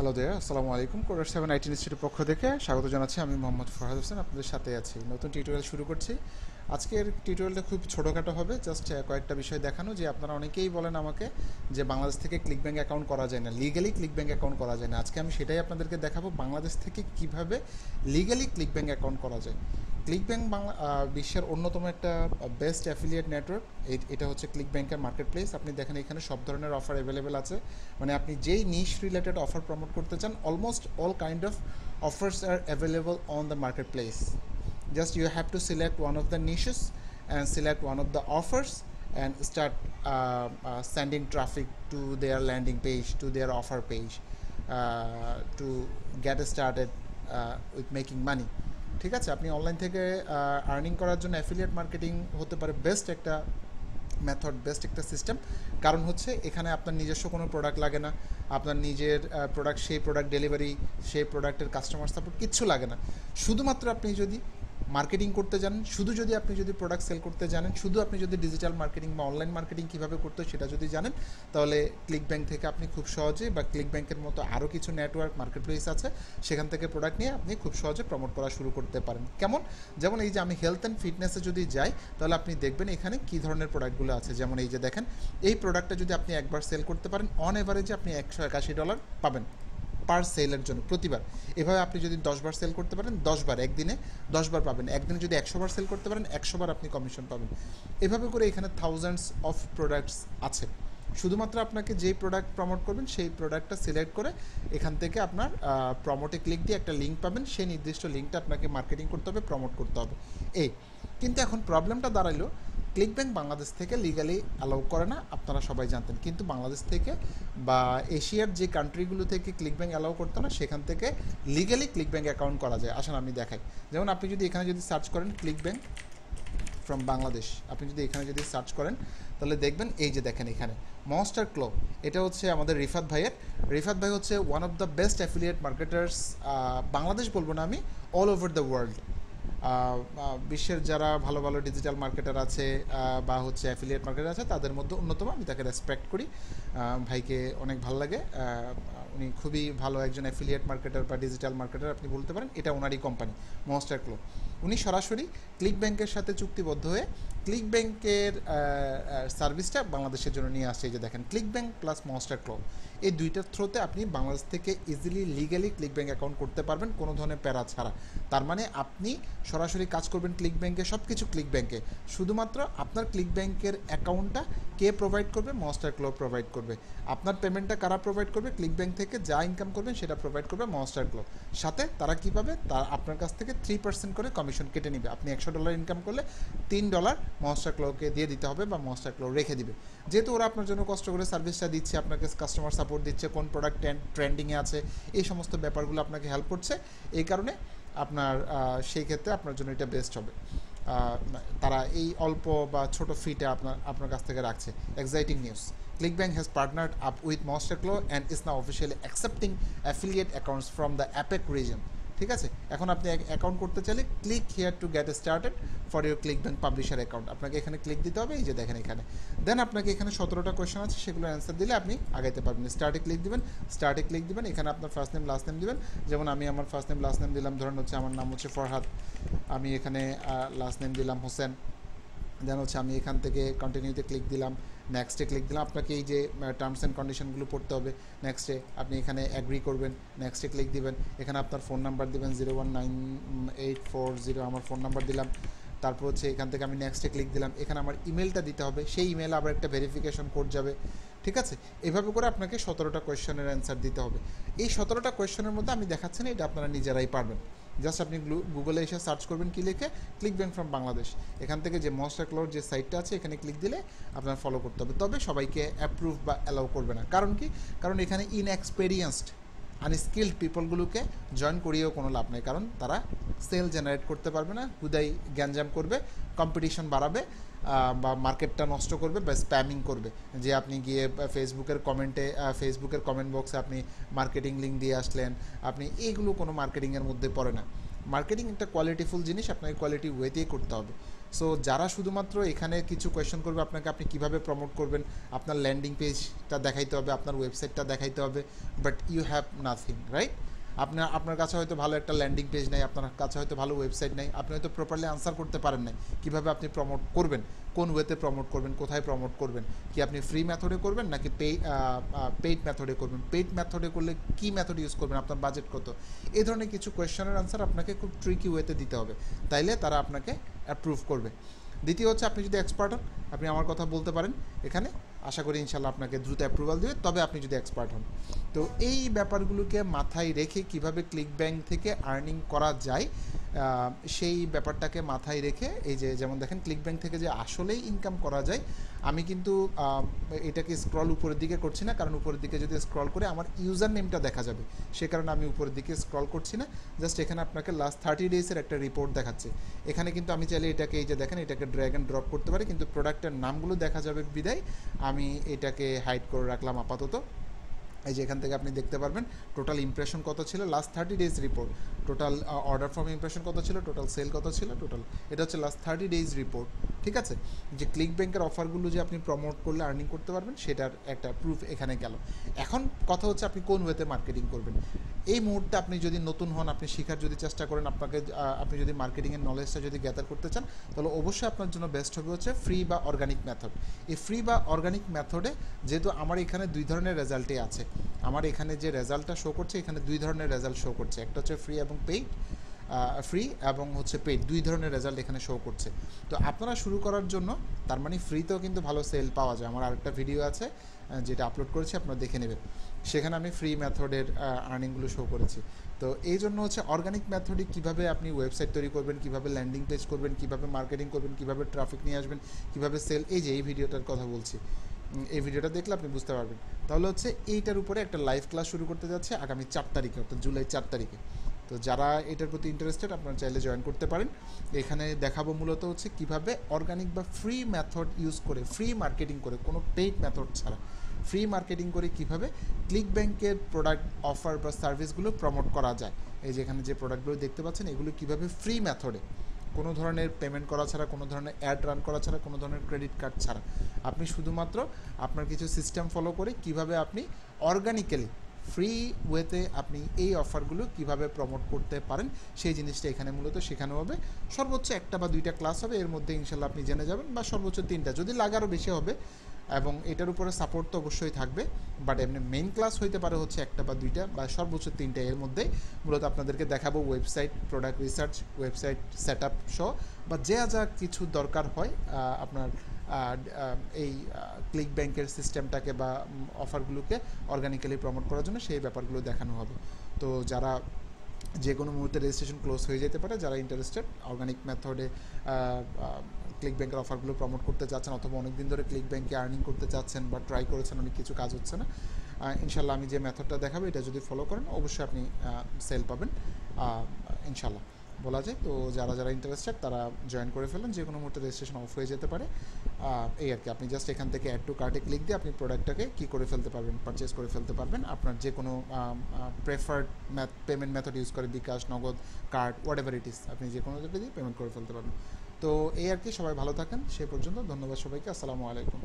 Hello দেয়ার, আসসালামু আলাইকুম। Chorus 7 IT ইনস্টিটিউটের পক্ষ থেকে স্বাগত জানাচ্ছি। আমি মোহাম্মদ ফরহাদ হোসেন আপনাদের সাথে আছি। নতুন টিউটোরিয়াল শুরু করছি। আজকের টিউটোরিয়ালটা খুব ছোটোখাটো হবে, জাস্ট কয়েকটা বিষয় দেখানো যে আপনারা অনেকেই বলেন আমাকে যে বাংলাদেশ থেকে ক্লিক ব্যাঙ্ক অ্যাকাউন্ট করা যায় না, লিগ্যালি ক্লিক ব্যাঙ্ক অ্যাকাউন্ট করা যায় না। আজকে আমি সেটাই আপনাদেরকে দেখাবো, বাংলাদেশ থেকে কিভাবে লিগ্যালি ক্লিক ব্যাঙ্ক অ্যাকাউন্ট করা যায়। ক্লিক ব্যাঙ্ক বাংলা বিশ্বের অন্যতম একটা বেস্ট অ্যাফিলিয়েট নেটওয়ার্ক। এটা হচ্ছে ক্লিক ব্যাঙ্কের মার্কেট প্লেস। আপনি দেখেন এখানে সব ধরনের অফার অ্যাভেলেবেল আছে। মানে আপনি যেই নিশ রিলেটেড অফার প্রমোট করতে চান, almost all kind of offers are available on the marketplace. Just you have to select one of the niches and select one of the offers and start sending traffic to their landing page, to their offer page, to get started with making money. ঠিক আছে, আপনি online থেকে earning করার জন্য affiliate marketing হতে পারে best একটা method, best একটা সিস্টেম। কারণ হচ্ছে এখানে আপনার নিজস্ব কোনো প্রোডাক্ট লাগে না, আপনার নিজের প্রোডাক্ট, সেই প্রোডাক্ট ডেলিভারি, সেই প্রোডাক্টের কাস্টমার সাপোর্ট কিচ্ছু লাগে না। শুধুমাত্র আপনি যদি মার্কেটিং করতে জানেন, আপনি যদি প্রোডাক্ট সেল করতে জানেন, আপনি যদি ডিজিটাল মার্কেটিং বা অনলাইন মার্কেটিং কীভাবে করতে হয় সেটা যদি জানেন, তাহলে ক্লিক ব্যাঙ্ক থেকে আপনি খুব সহজে, বা ক্লিক ব্যাঙ্কের মতো আরও কিছু নেটওয়ার্ক মার্কেট প্লেস আছে, সেখান থেকে প্রোডাক্ট নিয়ে আপনি খুব সহজে প্রমোট করা শুরু করতে পারেন। কেমন? যেমন এই যে আমি হেলথ অ্যান্ড ফিটনেসে যদি যাই, তাহলে আপনি দেখবেন এখানে কী ধরনের প্রোডাক্টগুলো আছে। যেমন এই যে দেখেন, এই প্রোডাক্টটা যদি আপনি একবার সেল করতে পারেন, অন এভারেজে আপনি $181 পাবেন পার সেলের জন্য, প্রতিবার। এভাবে আপনি যদি 10বার সেল করতে পারেন, 10বার, একদিনে 10বার পাবেন। একদিনে যদি 100বার সেল করতে পারেন, 100বার আপনি কমিশন পাবেন। এভাবে করে এখানে থাউজেন্ডস অফ প্রোডাক্টস আছে। শুধুমাত্র আপনাকে যেই প্রোডাক্ট প্রমোট করবেন, সেই প্রোডাক্টটা সিলেক্ট করে এখান থেকে আপনার প্রমোটে ক্লিক দিয়ে একটা লিঙ্ক পাবেন। সেই নির্দিষ্ট লিঙ্কটা আপনাকে মার্কেটিং করতে হবে, প্রমোট করতে হবে। কিন্তু এখন প্রবলেমটা দাঁড়াইলো, ক্লিক ব্যাঙ্ক বাংলাদেশ থেকে লিগালি অ্যালাউ করে না, আপনারা সবাই জানতেন। কিন্তু বাংলাদেশ থেকে বা এশিয়ার যে কান্ট্রিগুলো থেকে ক্লিক ব্যাঙ্ক অ্যালাউ করতো না, সেখান থেকে লিগালি ক্লিক ব্যাঙ্ক অ্যাকাউন্ট করা যায়। আসলে আমি দেখাই। যেমন আপনি যদি এখানে যদি সার্চ করেন ক্লিক ব্যাঙ্ক ফ্রম বাংলাদেশ, আপনি যদি এখানে যদি সার্চ করেন, তাহলে দেখবেন এই যে দেখেন এখানে মনস্টার ক্লো। এটা হচ্ছে আমাদের রিফাত ভাইয়ের। রিফাত ভাই হচ্ছে one of the best affiliate marketers, Bangladesh বলবো না আমি, অল ওভার দ্য ওয়ার্ল্ড। বিশ্বের যারা ভালো ভালো ডিজিটাল মার্কেটার আছে বা হচ্ছে অ্যাফিলিয়েট মার্কেটার আছে, তাদের মধ্যে অন্যতম। আমি তাকে রেসপেক্ট করি, ভাইকে অনেক ভালো লাগে। উনি খুবই ভালো একজন অ্যাফিলিয়েট মার্কেটার বা ডিজিটাল মার্কেটার আপনি বলতে পারেন। এটা ওনারই কোম্পানি মনস্টার ক্লো। উনি সরাসরি ক্লিক ব্যাঙ্কের সাথে চুক্তিবদ্ধ হয়ে ক্লিক ব্যাঙ্কের সার্ভিসটা বাংলাদেশের জন্য নিয়ে আসছে। এই যে দেখেন, ক্লিক ব্যাঙ্ক প্লাস মনস্টার ক্লো, এই দুইটার থ্রোতে আপনি বাংলাদেশ থেকে easily legally click bank account করতে পারবেন, কোনো ধরনের প্যারা ছাড়া। তার মানে আপনি সরাসরি কাজ করবেন ক্লিক ব্যাঙ্কে, সব কিছু ক্লিক ব্যাঙ্কে। শুধুমাত্র আপনার ক্লিক ব্যাঙ্কের অ্যাকাউন্টটা কে প্রোভাইড করবে? মনস্টার ক্লো প্রোভাইড করবে। আপনার পেমেন্টটা কারা প্রোভাইড করবে? ক্লিক ব্যাঙ্ক থেকে যা ইনকাম করবেন সেটা প্রোভাইড করবে মনস্টার ক্লো। সাথে তারা কী পাবে? তারা আপনার কাছ থেকে 3% করে কমিশন কেটে নেবে। আপনি $100 ইনকাম করলে $3 মনস্টার ক্লোকে দিয়ে দিতে হবে, বা মনস্টার ক্লো রেখে দিবে। যেহেতু ওরা আপনার জন্য কষ্ট করে সার্ভিসটা দিচ্ছে, আপনাকে কাস্টমার সাপোর্ট দিচ্ছে, কোন প্রোডাক্ট ট্রেন্ডিংয়ে আছে, এই সমস্ত ব্যাপারগুলো আপনাকে হেল্প করছে। এই কারণে আপনার সেই ক্ষেত্রে আপনার জন্য এটা বেস্ট হবে। তারা এই অল্প বা ছোট ফিটা আপনার কাছ থেকে রাখছে। Exciting news, ClickBank has partnered up with Monsterclaw and is now officially accepting affiliate accounts from the APEC region. ঠিক আছে, এখন আপনি অ্যাকাউন্ট করতে চাইলে click here to get started for your click bank publisher account. আপনাকে এখানে click দিতে হবে, এই যে দেখেন এখানে। দেন আপনাকে এখানে 17টা কোয়েশ্চেন আছে, সেগুলো অ্যান্সার দিলে আপনি আগাইতে পারবেন। স্টার্টে ক্লিক দিবেন, এখানে আপনার ফার্স্ট নেম লাস্ট নেম দিবেন। যেমন আমি আমার ফার্স্ট নেম লাস্ট নেম দিলাম, ধরেন হচ্ছে আমার নাম হচ্ছে ফরহাদ, আমি এখানে লাস্ট নেম দিলাম হোসেন। দেন হচ্ছে আমি এখান থেকে কন্টিনিউতে ক্লিক দিলাম, নেক্সটে ক্লিক দিলাম। আপনাকে এই যে টার্মস অ্যান্ড কন্ডিশনগুলো পড়তে হবে। নেক্সটে আপনি এখানে অ্যাগ্রি করবেন, নেক্সটে ক্লিক দিবেন। এখানে আপনার ফোন নাম্বার দিবেন 0198440, আমার ফোন নাম্বার দিলাম। তারপর হচ্ছে এখান থেকে আমি নেক্সটে ক্লিক দিলাম। এখানে আমার ইমেলটা দিতে হবে, সেই ইমেলে আবার একটা ভেরিফিকেশন কোড যাবে। ঠিক আছে, এভাবে করে আপনাকে 17টা কোয়েশ্চেনের অ্যান্সার দিতে হবে। এই 17টা কোয়েশ্চেনের মধ্যে আমি দেখাচ্ছি না, এটা আপনারা নিজেরাই পারবেন। জাস্ট আপনি গুগলে এসে সার্চ করবেন, কি লিখে? Click bank from Bangladesh. এখান থেকে যে মনস্টার ক্লোর যে সাইটটা আছে, এখানে ক্লিক দিলে আপনার ফলো করতে হবে। তবে সবাইকে অ্যাপ্রুভ বা অ্যালাউ করবে না। কারণ কি? কারণ এখানে ইনএক্সপেরিয়েন্সড আনস্কিল্ড পিপলগুলোকে জয়েন করিয়েও কোনো লাভ নেই। কারণ তারা সেল জেনারেট করতে পারবে না, হুদাই গ্যাঞ্জাম করবে, কম্পিটিশন বাড়াবে, বা মার্কেটটা নষ্ট করবে, বা স্প্যামিং করবে। যে আপনি গিয়ে ফেসবুকের কমেন্ট বক্সে আপনি মার্কেটিং লিঙ্ক দিয়ে আসলেন, আপনি এইগুলো কোনো মার্কেটিংয়ের মধ্যে পড়ে না। মার্কেটিং একটা কোয়ালিটিফুল জিনিস, আপনাকে কোয়ালিটি ওয়েতেই করতে হবে। সো যারা শুধুমাত্র এখানে কিছু কোয়েশ্চেন করবে আপনাকে, আপনি কিভাবে প্রমোট করবেন, আপনার ল্যান্ডিং পেজটা দেখাইতে হবে, আপনার ওয়েবসাইটটা দেখাইতে হবে, but you have nothing, right? আপনার কাছে হয়তো ভালো একটা ল্যান্ডিং পেজ নেই, আপনার কাছে হয়তো ভালো ওয়েবসাইট নেই, আপনি হয়তো প্রপারলি আনসার করতে পারেন না কীভাবে আপনি প্রমোট করবেন, কোন ওয়েতে প্রমোট করবেন, কোথায় প্রমোট করবেন, কি আপনি ফ্রি মেথডে করবেন নাকি পেইড মেথডে করবেন, পেইড মেথডে করলে কী মেথড ইউজ করবেন, আপনার বাজেট কত, এই ধরনের কিছু কোয়েশ্চেনের আনসার আপনাকে খুব ট্রিকি ওয়েতে দিতে হবে, তাইলে তারা আপনাকে অ্যাপ্রুভ করবে। দ্বিতীয় হচ্ছে, আপনি যদি এক্সপার্ট হন, আপনি আমার কথা বলতে পারেন এখানে, আশা করি ইনশাল্লাহ আপনাকে দ্রুত অ্যাপ্রুভাল দেবে, তবে আপনি যদি এক্সপার্ট হন। তো এই ব্যাপারগুলোকে মাথায় রেখে কিভাবে ক্লিক ব্যাংক থেকে আর্নিং করা যায়, সেই ব্যাপারটাকে মাথায় রেখে, এই যে যেমন দেখেন ক্লিক ব্যাংক থেকে যে আসলেই ইনকাম করা যায়, আমি কিন্তু এটাকে স্ক্রল উপরের দিকে করছি না, কারণ উপরের দিকে যদি স্ক্রল করে আমার ইউজার নেমটা দেখা যাবে, সে কারণে আমি উপরের দিকে স্ক্রল করছি না। জাস্ট এখানে আপনাকে লাস্ট 30 ডেজের একটা রিপোর্ট দেখাচ্ছে। এখানে কিন্তু আমি চাইলে এটাকে, এই যে দেখেন, এটাকে ড্র্যাগ অ্যান্ড ড্রপ করতে পারি, কিন্তু প্রোডাক্টের নামগুলো দেখা যাবে বিদায় আমি এটাকে হাইড করে রাখলাম আপাতত। এই যে এখান থেকে আপনি দেখতে পারবেন টোটাল ইমপ্রেশন কত ছিল, last 30 days report, total order form impression কত ছিল, টোটাল সেল কত ছিল, টোটাল, এটা হচ্ছে লাস্ট 30 ডেজ রিপোর্ট। ঠিক আছে, যে ক্লিক ব্যাংকের অফারগুলো যে আপনি প্রমোট করলে আর্নিং করতে পারবেন, সেটার একটা প্রুফ এখানে গেল। এখন কথা হচ্ছে আপনি কোন ওয়েতে মার্কেটিং করবেন। এই মুহূর্তে আপনি যদি নতুন হন, আপনি শেখার যদি চেষ্টা করেন, আপনি যদি মার্কেটিংয়ের নলেজটা যদি গ্যাদার করতে চান, তাহলে অবশ্যই আপনার জন্য বেস্ট হবে হচ্ছে ফ্রি বা অর্গানিক মেথড। এই ফ্রি বা অর্গানিক মেথডে যেহেতু আমার এখানে দুই ধরনের রেজাল্টই আছে, আমার এখানে যে রেজাল্টটা শো করছে, এখানে দুই ধরনের রেজাল্ট শো করছে, একটা হচ্ছে ফ্রি এবং পেইড, ফ্রি এবং হচ্ছে পেইড, দুই ধরনের রেজাল্ট এখানে শো করছে। তো আপনারা শুরু করার জন্য, তার মানে ফ্রিতেও কিন্তু ভালো সেল পাওয়া যায়। আমার আরেকটা ভিডিও আছে যেটা আপলোড করেছি, আপনারা দেখে নেবেন, সেখানে আমি ফ্রি মেথডের আর্নিংগুলো শো করেছি। তো এই জন্য হচ্ছে অর্গানিক মেথডে কীভাবে আপনি ওয়েবসাইট তৈরি করবেন, কীভাবে ল্যান্ডিং পেজ করবেন, কীভাবে মার্কেটিং করবেন, কীভাবে ট্রাফিক নিয়ে আসবেন, কীভাবে সেল, এই যে এই ভিডিওটার কথা বলছি, এই ভিডিওটা দেখলে আপনি বুঝতে পারবেন। তাহলে হচ্ছে এইটার উপরে একটা লাইভ ক্লাস শুরু করতে যাচ্ছে আগামী 4 তারিখে, অর্থাৎ জুলাই 4 তারিখে। তো যারা এটার প্রতি ইন্টারেস্টেড, আপনারা চাইলে জয়েন করতে পারেন। এখানে দেখাবো মূলত হচ্ছে কীভাবে অর্গানিক বা ফ্রি মেথড ইউজ করে, ফ্রি মার্কেটিং করে, কোনো পেইড মেথড ছাড়া ফ্রি মার্কেটিং করে কীভাবে ক্লিক ব্যাংকের প্রোডাক্ট অফার বা সার্ভিসগুলো প্রমোট করা যায়। এই যে এখানে যে প্রোডাক্টগুলো দেখতে পাচ্ছেন, এগুলো কীভাবে ফ্রি মেথডে, কোনো ধরনের পেমেন্ট করা ছাড়া, কোনো ধরনের অ্যাড রান করা ছাড়া, কোনো ধরনের ক্রেডিট কার্ড ছাড়া, আপনি শুধুমাত্র আপনার কিছু সিস্টেম ফলো করে কীভাবে আপনি অর্গানিক্যালি ফ্রি ওয়েতে আপনি এই অফারগুলো কিভাবে প্রমোট করতে পারেন, সেই জিনিসটা এখানে মূলত শেখানো হবে। সর্বোচ্চ 1টা বা 2টা ক্লাস হবে, এর মধ্যে ইনশাল্লাহ আপনি জেনে যাবেন, বা সর্বোচ্চ 3টা, যদি লাগে আরও বেশি হবে, এবং এটার উপরে সাপোর্ট তো অবশ্যই থাকবে। বাট এমনি মেইন ক্লাস হইতে পারে হচ্ছে 1টা বা 2টা বা সর্বোচ্চ 3টা। এর মধ্যে মূলত আপনাদেরকে দেখাবো website, product research, website set up সহ, বা যা কিছু দরকার হয় আপনার এই ক্লিক ব্যাংকের সিস্টেমটাকে বা অফারগুলোকে অর্গানিক্যালি প্রমোট করার জন্য, সেই ব্যাপারগুলো দেখানো হবে। তো যারা যে কোনো মুহূর্তে রেজিস্ট্রেশন ক্লোজ হয়ে যেতে পারে, যারা ইন্টারেস্টেড অর্গানিক মেথডে ক্লিক ব্যাংকের অফারগুলো প্রমোট করতে চাচ্ছেন, অথবা অনেক দিন ধরে ক্লিক ব্যাংকে আর্নিং করতে চাচ্ছেন বা ট্রাই করেছেন, অনেক কিছু কাজ হচ্ছে না, ইনশাল্লাহ আমি যে মেথডটা দেখাবো এটা যদি ফলো করেন, অবশ্যই আপনি সেল পাবেন ইনশাল্লাহ বলা যায়। তো যারা ইন্টারেস্টেড তারা জয়েন করে ফেলেন, যে কোনো মুহূর্তে রেজিস্ট্রেশন অফ হয়ে যেতে পারে, এই আর কি। আপনি জাস্ট এখান থেকে অ্যাড টু কার্টে ক্লিক দিয়ে আপনি প্রোডাক্টটাকে কী করে ফেলতে পারবেন, পারচেস করে ফেলতে পারবেন, আপনার যে কোনো প্রেফার্ড পেমেন্ট মেথড ইউজ করে, বিকাশ, নগদ, কার্ড, হোয়াট এভার ইট ইস, আপনি যে কোনো জায়গায় দিয়ে পেমেন্ট করে ফেলতে পারবেন। তো এই আর কি, সবাই ভালো থাকেন, সে পর্যন্ত ধন্যবাদ সবাইকে, আসসালামু আলাইকুম।